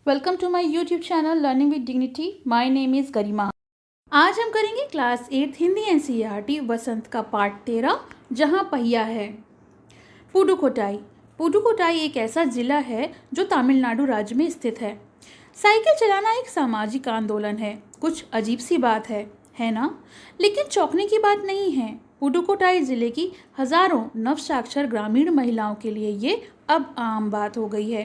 Welcome to my YouTube channel learning with dignity. My name is Garima. आज हम करेंगे class 8 Hindi NCERT वसंत का part 13 जहां पहिया है। पुडुकोट्टाई। पुडुकोट्टाई एक ऐसा जिला है जो तमिलनाडु राज्य में स्थित है। साइकिल चलाना एक सामाजिक आंदोलन है। कुछ अजीब सी बात है ना? लेकिन चौंकने की बात नहीं है। पुडुकोट्टाई जिले की हजारों नवसाक्षर ग्रामीण महिलाओं के लिए ये अब आम बात हो गई है।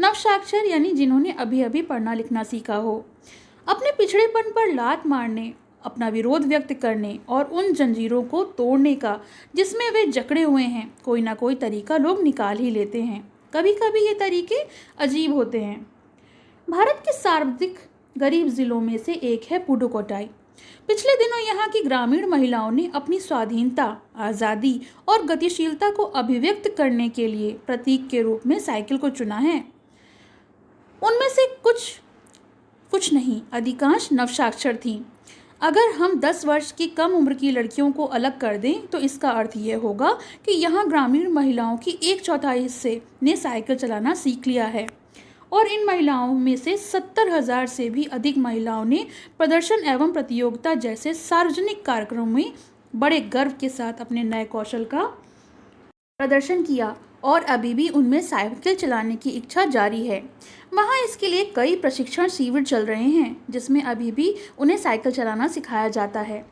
नवसाक्षर यानी जिन्होंने अभी अभी पढ़ना लिखना सीखा हो। अपने पिछड़ेपन पर लात मारने, अपना विरोध व्यक्त करने और उन जंजीरों को तोड़ने का जिसमें वे जकड़े हुए हैं, कोई ना कोई तरीका लोग निकाल ही लेते हैं। कभी कभी ये तरीके अजीब होते हैं। भारत के सर्वाधिक गरीब जिलों में से एक है पुडुकोट्टाई। पिछले दिनों यहाँ की ग्रामीण महिलाओं ने अपनी स्वाधीनता, आज़ादी और गतिशीलता को अभिव्यक्त करने के लिए प्रतीक के रूप में साइकिल को चुना है। उनमें से कुछ नहीं, अधिकांश नवसाक्षर थीं। अगर हम 10 वर्ष की कम उम्र की लड़कियों को अलग कर दें तो इसका अर्थ यह होगा कि यहाँ ग्रामीण महिलाओं की 1/4 हिस्से ने साइकिल चलाना सीख लिया है और इन महिलाओं में से 70,000 से भी अधिक महिलाओं ने प्रदर्शन एवं प्रतियोगिता जैसे सार्वजनिक कार्यक्रमों में बड़े गर्व के साथ अपने नए कौशल का प्रदर्शन किया और अभी भी उनमें साइकिल चलाने की इच्छा जारी है। वहाँ इसके लिए कई प्रशिक्षण शिविर चल रहे हैं जिसमें अभी भी उन्हें साइकिल चलाना सिखाया जाता है।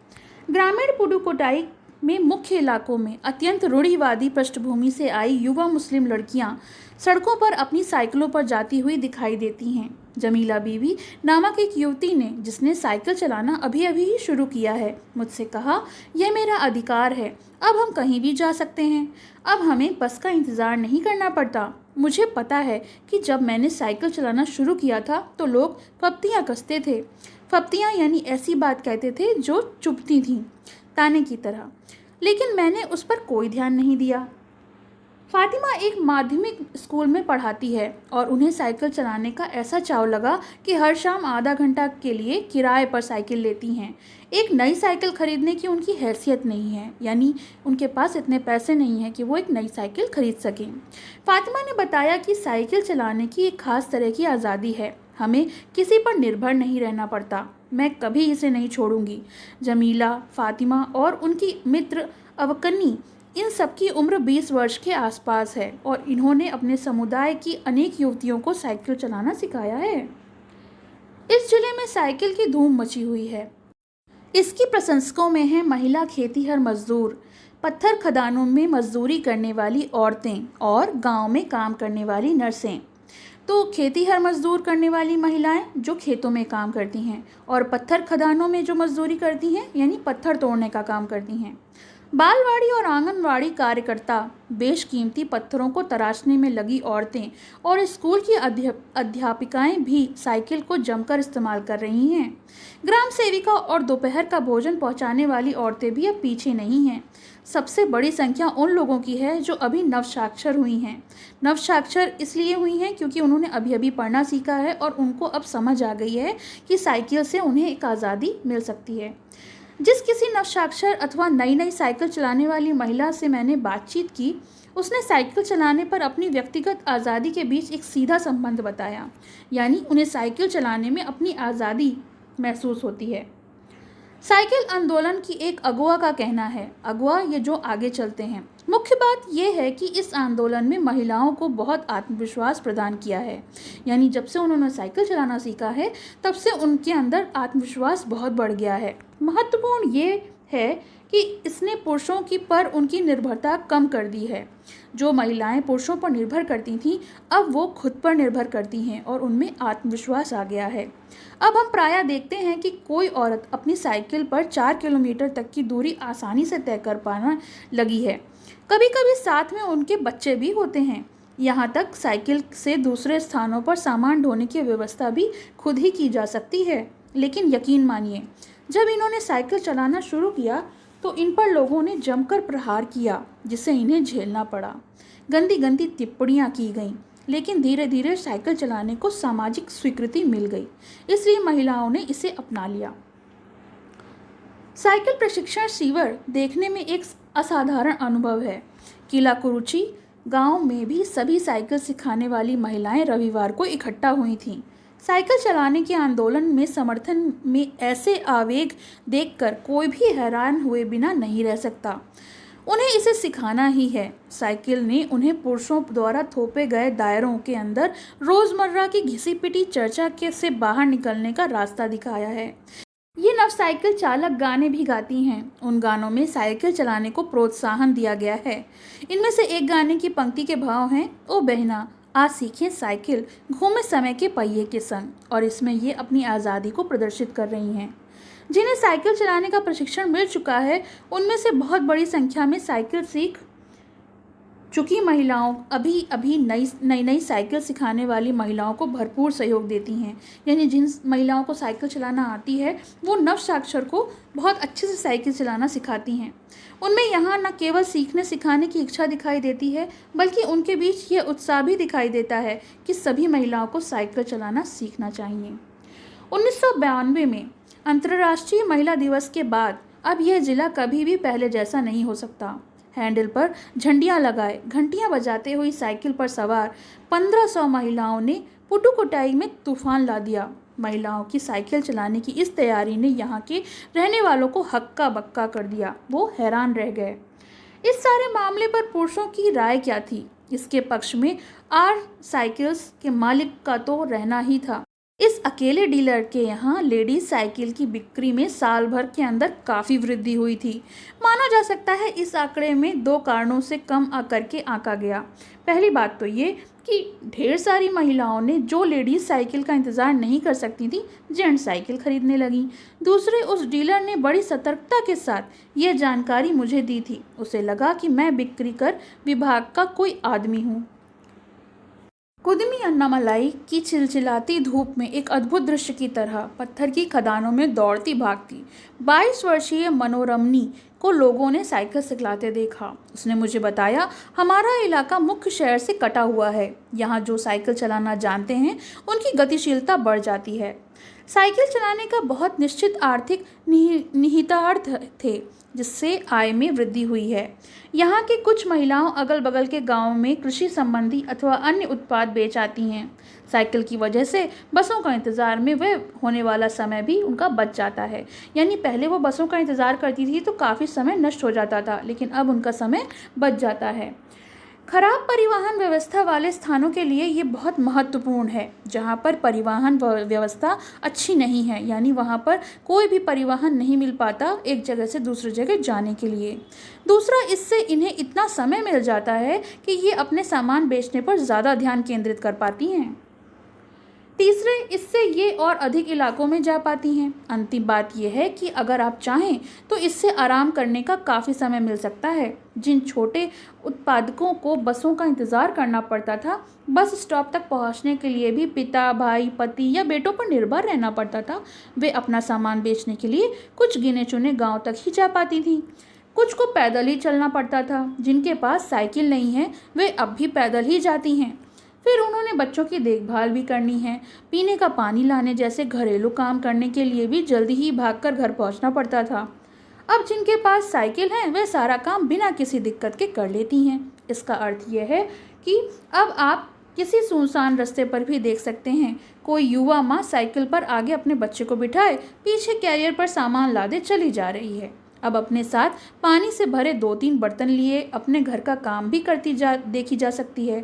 ग्रामीण पुडुकोट्टाई में मुख्य इलाकों में अत्यंत रूढ़िवादी पृष्ठभूमि से आई युवा मुस्लिम लड़कियां सड़कों पर अपनी साइकिलों पर जाती हुई दिखाई देती हैं। जमीला बीवी नामक एक युवती ने, जिसने साइकिल चलाना अभी अभी ही शुरू किया है, मुझसे कहा, यह मेरा अधिकार है, अब हम कहीं भी जा सकते हैं, अब हमें बस का इंतज़ार नहीं करना पड़ता। मुझे पता है कि जब मैंने साइकिल चलाना शुरू किया था तो लोग फप्तियाँ कसते थे। फप्तियाँ यानी ऐसी बात कहते थे जो चुभती थीं, ताने की तरह, लेकिन मैंने उस पर कोई ध्यान नहीं दिया। फातिमा एक माध्यमिक स्कूल में पढ़ाती है और उन्हें साइकिल चलाने का ऐसा चाव लगा कि हर शाम आधा घंटा के लिए किराए पर साइकिल लेती हैं। एक नई साइकिल खरीदने की उनकी हैसियत नहीं है, यानी उनके पास इतने पैसे नहीं हैं कि वो एक नई साइकिल खरीद सकें। फातिमा ने बताया कि साइकिल चलाने की एक खास तरह की आज़ादी है, हमें किसी पर निर्भर नहीं रहना पड़ता। मैं कभी इसे नहीं छोड़ूंगी। जमीला, फातिमा और उनकी मित्र अवकन्नी, इन सबकी उम्र 20 वर्ष के आसपास है और इन्होंने अपने समुदाय की अनेक युवतियों को साइकिल चलाना सिखाया है। इस जिले में साइकिल की धूम मची हुई है। इसकी प्रशंसकों में हैं महिला खेतीहर मजदूर, पत्थर खदानों में मजदूरी करने वाली औरतें और गांव में काम करने वाली नर्सें। तो खेतीहर मजदूर करने वाली महिलाएं जो खेतों में काम करती हैं और पत्थर खदानों में जो मजदूरी करती हैं यानी पत्थर तोड़ने का काम करती हैं। बालवाड़ी और आंगनवाड़ी कार्यकर्ता, बेशकीमती पत्थरों को तराशने में लगी औरतें और स्कूल की अध्यापिकाएं भी साइकिल को जमकर इस्तेमाल कर रही हैं। ग्राम सेविका और दोपहर का भोजन पहुंचाने वाली औरतें भी अब पीछे नहीं हैं। सबसे बड़ी संख्या उन लोगों की है जो अभी नवसाक्षर हुई हैं। नवसाक्षर इसलिए हुई हैं क्योंकि उन्होंने अभी अभी पढ़ना सीखा है और उनको अब समझ आ गई है कि साइकिल से उन्हें एक आज़ादी मिल सकती है। जिस किसी नवसाक्षर अथवा नई साइकिल चलाने वाली महिला से मैंने बातचीत की, उसने साइकिल चलाने पर अपनी व्यक्तिगत आज़ादी के बीच एक सीधा संबंध बताया, यानी उन्हें साइकिल चलाने में अपनी आज़ादी महसूस होती है। साइकिल आंदोलन की एक अगुआ का कहना है, अगुआ ये जो आगे चलते हैं। मुख्य बात यह है कि इस आंदोलन में महिलाओं को बहुत आत्मविश्वास प्रदान किया है, यानी जब से उन्होंने साइकिल चलाना सीखा है तब से उनके अंदर आत्मविश्वास बहुत बढ़ गया है। महत्वपूर्ण ये है कि इसने पुरुषों की पर उनकी निर्भरता कम कर दी है। जो महिलाएं पुरुषों पर निर्भर करती थीं अब वो खुद पर निर्भर करती हैं और उनमें आत्मविश्वास आ गया है। अब हम प्रायः देखते हैं कि कोई औरत अपनी साइकिल पर 4 किलोमीटर तक की दूरी आसानी से तय कर पाना लगी है। कभी कभी साथ में उनके बच्चे भी होते हैं। यहाँ तक साइकिल से दूसरे स्थानों पर सामान ढोने की व्यवस्था भी खुद ही की जा सकती है। लेकिन यकीन मानिए, जब इन्होंने साइकिल चलाना शुरू किया तो इन पर लोगों ने जमकर प्रहार किया, जिससे इन्हें झेलना पड़ा। गंदी गंदी टिप्पणियाँ की गईं, लेकिन धीरे धीरे साइकिल चलाने को सामाजिक स्वीकृति मिल गई, इसलिए महिलाओं ने इसे अपना लिया। साइकिल प्रशिक्षण शिविर देखने में एक असाधारण अनुभव है। किला कुरुची गांव में भी सभी साइकिल सिखाने वाली महिलाएं रविवार को इकट्ठा हुई थीं। साइकिल चलाने के आंदोलन में समर्थन में ऐसे आवेग देखकर कोई भी हैरान हुए बिना नहीं रह सकता। उन्हें इसे सिखाना ही है। साइकिल ने उन्हें पुरुषों द्वारा थोपे गए दायरों के अंदर रोजमर्रा की घिसी पिटी चर्चा के से बाहर निकलने का रास्ता दिखाया है। ये नव साइकिल चालक गाने भी गाती हैं। उन गानों में साइकिल चलाने को प्रोत्साहन दिया गया है। इनमें से एक गाने की पंक्ति के भाव हैं, ओ बहना आज सीखें साइकिल, घूमे समय के पहिए के संग। और इसमें ये अपनी आज़ादी को प्रदर्शित कर रही हैं। जिन्हें साइकिल चलाने का प्रशिक्षण मिल चुका है, उनमें से बहुत बड़ी संख्या में साइकिल सीख चुकी महिलाओं अभी अभी नई साइकिल सिखाने वाली महिलाओं को भरपूर सहयोग देती हैं। यानी जिन महिलाओं को साइकिल चलाना आती है, वो नव साक्षर को बहुत अच्छे से साइकिल चलाना सिखाती हैं। उनमें यहाँ न केवल सीखने सिखाने की इच्छा दिखाई देती है, बल्कि उनके बीच ये उत्साह भी दिखाई देता है कि सभी महिलाओं को साइकिल चलाना सीखना चाहिए। 1992 में अंतर्राष्ट्रीय महिला दिवस के बाद अब यह जिला कभी भी पहले जैसा नहीं हो सकता। हैंडल पर झंडियां लगाए, घंटियां बजाते हुई साइकिल पर सवार 1500 महिलाओं ने पुडुकोट्टई में तूफान ला दिया। महिलाओं की साइकिल चलाने की इस तैयारी ने यहाँ के रहने वालों को हक्का बक्का कर दिया। वो हैरान रह गए। इस सारे मामले पर पुरुषों की राय क्या थी? इसके पक्ष में आर साइकिल्स के मालिक का तो रहना ही था। इस अकेले डीलर के यहाँ लेडीज साइकिल की बिक्री में साल भर के अंदर काफ़ी वृद्धि हुई थी। माना जा सकता है इस आंकड़े में 2 कारणों से कम आकर के आंका गया। पहली बात तो ये कि ढेर सारी महिलाओं ने जो लेडीज साइकिल का इंतज़ार नहीं कर सकती थी, जेंट साइकिल खरीदने लगी। दूसरे, उस डीलर ने बड़ी सतर्कता के साथ ये जानकारी मुझे दी थी। उसे लगा कि मैं बिक्री कर विभाग का कोई आदमी हूँ। कुदमी अन्नामलाई की चिलचिलाती धूप में एक अद्भुत दृश्य की तरह पत्थर की खदानों में दौड़ती भागती 22 वर्षीय मनोरमनी को लोगों ने साइकिल सिखलाते देखा। उसने मुझे बताया, हमारा इलाका मुख्य शहर से कटा हुआ है। यहाँ जो साइकिल चलाना जानते हैं उनकी गतिशीलता बढ़ जाती है। साइकिल चलाने का बहुत निश्चित आर्थिक निहितार्थ थे, जिससे आय में वृद्धि हुई है। यहाँ की कुछ महिलाओं अगल बगल के गांवों में कृषि संबंधी अथवा अन्य उत्पाद बेच आती हैं। साइकिल की वजह से बसों का इंतज़ार में वह होने वाला समय भी उनका बच जाता है। यानी पहले वो बसों का इंतज़ार करती थी तो काफ़ी समय नष्ट हो जाता था, लेकिन अब उनका समय बच जाता है। खराब परिवहन व्यवस्था वाले स्थानों के लिए ये बहुत महत्वपूर्ण है। जहाँ पर परिवहन व्यवस्था अच्छी नहीं है, यानी वहाँ पर कोई भी परिवहन नहीं मिल पाता एक जगह से दूसरी जगह जाने के लिए। दूसरा, इससे इन्हें इतना समय मिल जाता है कि ये अपने सामान बेचने पर ज़्यादा ध्यान केंद्रित कर पाती हैं। तीसरे, इससे ये और अधिक इलाकों में जा पाती हैं। अंतिम बात यह है कि अगर आप चाहें तो इससे आराम करने का काफ़ी समय मिल सकता है। जिन छोटे उत्पादकों को बसों का इंतज़ार करना पड़ता था, बस स्टॉप तक पहुंचने के लिए भी पिता, भाई, पति या बेटों पर निर्भर रहना पड़ता था, वे अपना सामान बेचने के लिए कुछ गिने चुने गाँव तक ही जा पाती थीं। कुछ को पैदल ही चलना पड़ता था। जिनके पास साइकिल नहीं है वे अब भी पैदल ही जाती हैं। फिर उन्होंने बच्चों की देखभाल भी करनी है। पीने का पानी लाने जैसे घरेलू काम करने के लिए भी जल्दी ही भागकर घर पहुंचना पड़ता था। अब जिनके पास साइकिल है वे सारा काम बिना किसी दिक्कत के कर लेती हैं। इसका अर्थ यह है कि अब आप किसी सुनसान रास्ते पर भी देख सकते हैं, कोई युवा माँ साइकिल पर आगे अपने बच्चे को बिठाए पीछे कैरियर पर सामान लादे चली जा रही है। अब अपने साथ पानी से भरे 2-3 बर्तन लिए अपने घर का काम भी करती देखी जा सकती है।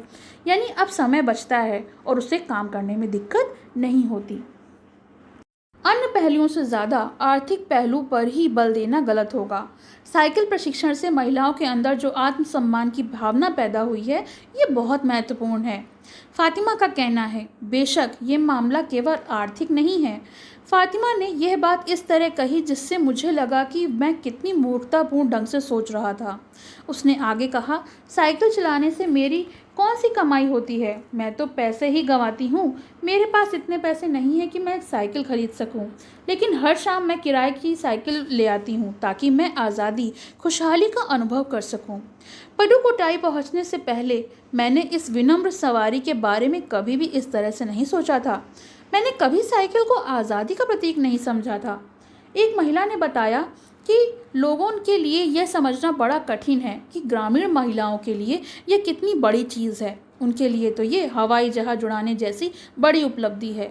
यानी अब समय बचता है और उसे काम करने में दिक्कत नहीं होती। अन्य पहलुओं से ज़्यादा आर्थिक पहलू पर ही बल देना गलत होगा। साइकिल प्रशिक्षण से महिलाओं के अंदर जो आत्मसम्मान की भावना पैदा हुई है, ये बहुत महत्वपूर्ण है। फातिमा का कहना है, बेशक ये मामला केवल आर्थिक नहीं है। फातिमा ने यह बात इस तरह कही जिससे मुझे लगा कि मैं कितनी मूर्खतापूर्ण ढंग से सोच रहा था। उसने आगे कहा, साइकिल चलाने से मेरी कौन सी कमाई होती है? मैं तो पैसे ही गंवाती हूँ। मेरे पास इतने पैसे नहीं है कि मैं एक साइकिल खरीद सकूँ, लेकिन हर शाम मैं किराए की साइकिल ले आती हूँ ताकि मैं आज़ादी, खुशहाली का अनुभव कर सकूँ। पुडुकोट्टई पहुँचने से पहले मैंने इस विनम्र सवारी के बारे में कभी भी इस तरह से नहीं सोचा था। मैंने कभी साइकिल को आज़ादी का प्रतीक नहीं समझा था। एक महिला ने बताया कि लोगों के लिए यह समझना बड़ा कठिन है कि ग्रामीण महिलाओं के लिए यह कितनी बड़ी चीज़ है। उनके लिए तो ये हवाई जहाज उड़ाने जैसी बड़ी उपलब्धि है।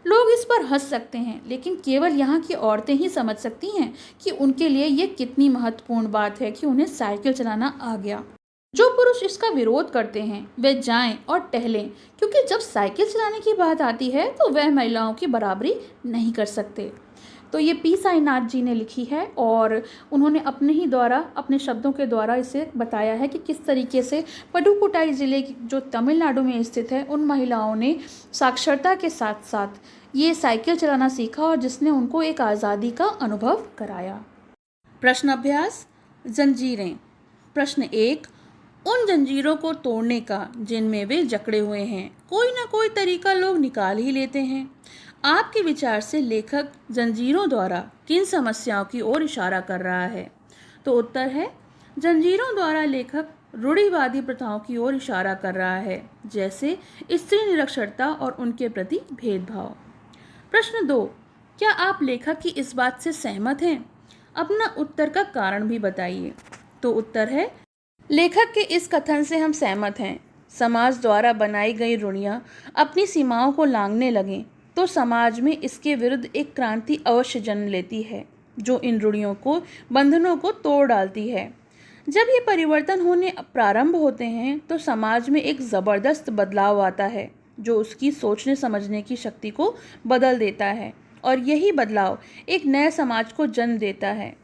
लोग इस पर हंस सकते हैं, लेकिन केवल यहाँ की औरतें ही समझ सकती हैं कि उनके लिए ये कितनी महत्वपूर्ण बात है कि उन्हें साइकिल चलाना आ गया। जो पुरुष इसका विरोध करते हैं वे जाएं और टहलें, क्योंकि जब साइकिल चलाने की बात आती है तो वह महिलाओं की बराबरी नहीं कर सकते। तो ये पी साईनाथ जी ने लिखी है और उन्होंने अपने ही द्वारा, अपने शब्दों के द्वारा इसे बताया है कि किस तरीके से पडुकोट्टाई ज़िले जो तमिलनाडु में स्थित है, उन महिलाओं ने साक्षरता के साथ साथ ये साइकिल चलाना सीखा और जिसने उनको एक आज़ादी का अनुभव कराया। प्रश्न अभ्यास, जंजीरें। प्रश्न 1, उन जंजीरों को तोड़ने का जिनमें वे जकड़े हुए हैं कोई ना कोई तरीका लोग निकाल ही लेते हैं। आपके विचार से लेखक जंजीरों द्वारा किन समस्याओं की ओर इशारा कर रहा है? तो उत्तर है, जंजीरों द्वारा लेखक रूढ़िवादी प्रथाओं की ओर इशारा कर रहा है, जैसे स्त्री निरक्षरता और उनके प्रति भेदभाव। प्रश्न 2, क्या आप लेखक की इस बात से सहमत हैं? अपना उत्तर का कारण भी बताइए। तो उत्तर है, लेखक के इस कथन से हम सहमत हैं। समाज द्वारा बनाई गई रूढ़ियाँ अपनी सीमाओं को लांघने लगें तो समाज में इसके विरुद्ध एक क्रांति अवश्य जन्म लेती है, जो इन रूढ़ियों को, बंधनों को तोड़ डालती है। जब ये परिवर्तन होने प्रारंभ होते हैं तो समाज में एक ज़बरदस्त बदलाव आता है, जो उसकी सोचने समझने की शक्ति को बदल देता है, और यही बदलाव एक नए समाज को जन्म देता है।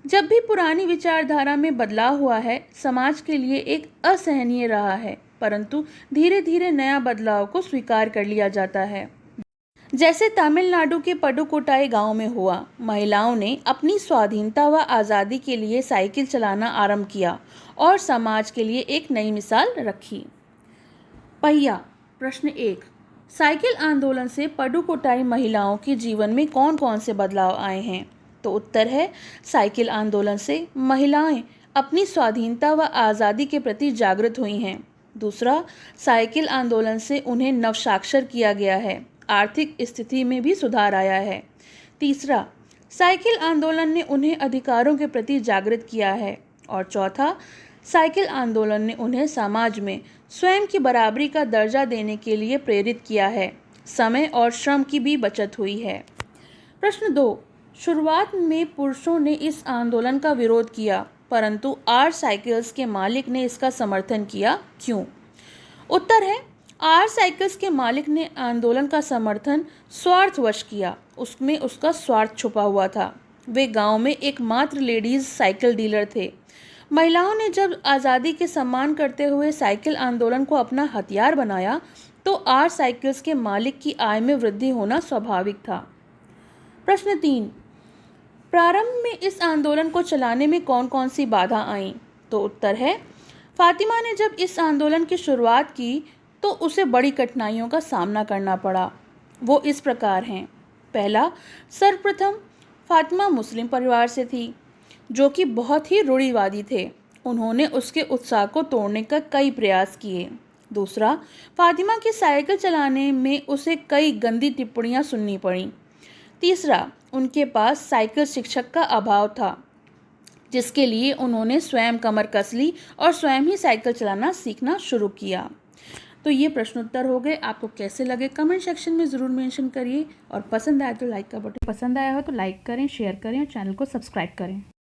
जब भी पुरानी विचारधारा में बदलाव हुआ है, समाज के लिए एक असहनीय रहा है, परंतु धीरे धीरे नया बदलाव को स्वीकार कर लिया जाता है। जैसे तमिलनाडु के पडुकोट्टाई गांव में हुआ, महिलाओं ने अपनी स्वाधीनता व आज़ादी के लिए साइकिल चलाना आरंभ किया और समाज के लिए एक नई मिसाल रखी। पहिया। प्रश्न 1, साइकिल आंदोलन से पडुकोट्टाई महिलाओं के जीवन में कौन कौन से बदलाव आए हैं? तो उत्तर है, साइकिल आंदोलन से महिलाएं अपनी स्वाधीनता व आज़ादी के प्रति जागृत हुई हैं। दूसरा, साइकिल आंदोलन से उन्हें नवसाक्षर किया गया है, आर्थिक स्थिति में भी सुधार आया है। तीसरा, साइकिल आंदोलन ने उन्हें अधिकारों के प्रति जागृत किया है। और चौथा, साइकिल आंदोलन ने उन्हें समाज में स्वयं की बराबरी का दर्जा देने के लिए प्रेरित किया है। समय और श्रम की भी बचत हुई है। प्रश्न 2, शुरुआत में पुरुषों ने इस आंदोलन का विरोध किया, परंतु आर साइकिल्स के मालिक ने इसका समर्थन किया, क्यों? उत्तर है, आर साइकिल्स के मालिक ने आंदोलन का समर्थन स्वार्थवश किया। उसमें उसका स्वार्थ छुपा हुआ था। वे गांव में एकमात्र लेडीज साइकिल डीलर थे। महिलाओं ने जब आज़ादी के सम्मान करते हुए साइकिल आंदोलन को अपना हथियार बनाया तो आर साइकिल्स के मालिक की आय में वृद्धि होना स्वाभाविक था। प्रश्न 3, प्रारंभ में इस आंदोलन को चलाने में कौन कौन सी बाधा आईं? तो उत्तर है, फातिमा ने जब इस आंदोलन की शुरुआत की तो उसे बड़ी कठिनाइयों का सामना करना पड़ा। वो इस प्रकार हैं। पहला, सर्वप्रथम फातिमा मुस्लिम परिवार से थी, जो कि बहुत ही रूढ़िवादी थे। उन्होंने उसके उत्साह को तोड़ने का कई प्रयास किए। दूसरा, फातिमा की साइकिल चलाने में उसे कई गंदी टिप्पणियां सुननी पड़ीं। तीसरा, उनके पास साइकिल शिक्षक का अभाव था, जिसके लिए उन्होंने स्वयं कमर कस ली और स्वयं ही साइकिल चलाना सीखना शुरू किया। तो ये प्रश्नोत्तर हो गए। आपको कैसे लगे कमेंट सेक्शन में ज़रूर मेंशन करिए, और पसंद आया तो लाइक का बटन, पसंद आया हो तो लाइक करें, शेयर करें और चैनल को सब्सक्राइब करें।